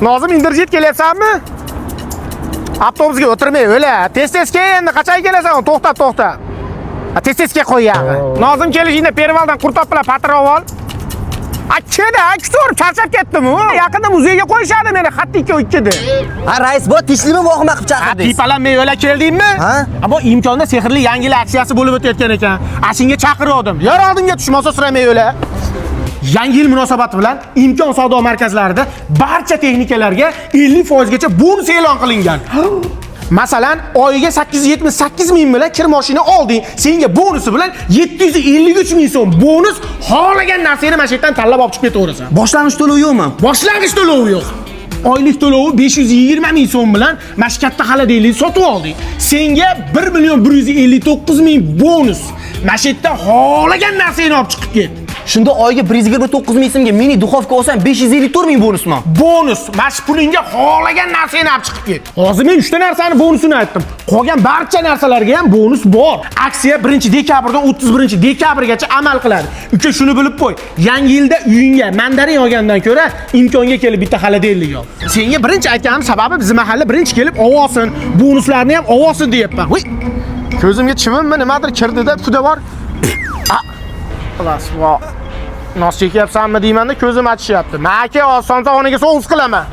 Nozim indirjit kelyapsanmi? Avtobusga o'tirmay o'la. Tez-tez kel endi, qachon kelasan? To'xta. Tez-tez kel qo'yadi. Nozim kelishingda Pervaldan qurtoq bilan patrov ol. Akchada, aktor charchab ketdim. Yaqinda muzeyga qo'yishadi meni xatti 2 da. Ha, rais, bu tishlimi vohima qilib chaqirdingiz. Tipalan mevalar keldingmi? Ha? Bu imkonda sehrli yangi yil aksiyasi bo'lib o'tayotgan ekan. Ashingga chaqirdim. Yor oldimga tushmasa suramay o'la. Yangi yil munosabati bilan imkon savdo markazlarida barcha texnikalarga 50% gacha bonus e'lon qilingan. Masalan, oyiga 878 ming bilan kir mashina olding, senga bonusi bilan 753 ming so'm bonus, xohlagan narsani mana shu yerdan tanlab olib chiqib ketaverasan. Boshlang'ich to'lov yo'qmi? Boshlang'ich to'lovi yo'q. Oylik to'lovi 520 ming so'm bilan mana shu katta xolodilnikni sotib olding. Senga 1 million 159 ming bonus. Mana shu yerdan xohlagan narsani olib chiqib ket. Shunda oyiga 129 ming so'mga mini duxovka olsam 554 ming bonusmi? Bonus. Mana shu pulingga xohlagan narsani olib chiqib ket. Hozir men 3 ta narsani bonusini aytdim. Qolgan barcha narsalarga ham bonus bor. Aksiya 1-dekabrdan 31-dekabrgacha amal qiladi. Uka, shuni bilib qo'y. Yangi yilda uyingga mandarin olgandan ko'ra imkonga kelib bitta xolodilnik ol. Senga birinchi aytganim sababi biz mahalla birinchi kelib olsin, bonuslarni ham olsin deyapman. Voy. Ko'zimga chivimmi nimadir kirdi-da, puda bor. Xalas, vo. Nos chekyapsanmi deyman-da, ko'zim achishyapti. Maka, osonsa xonaga sovg'iz qilaman.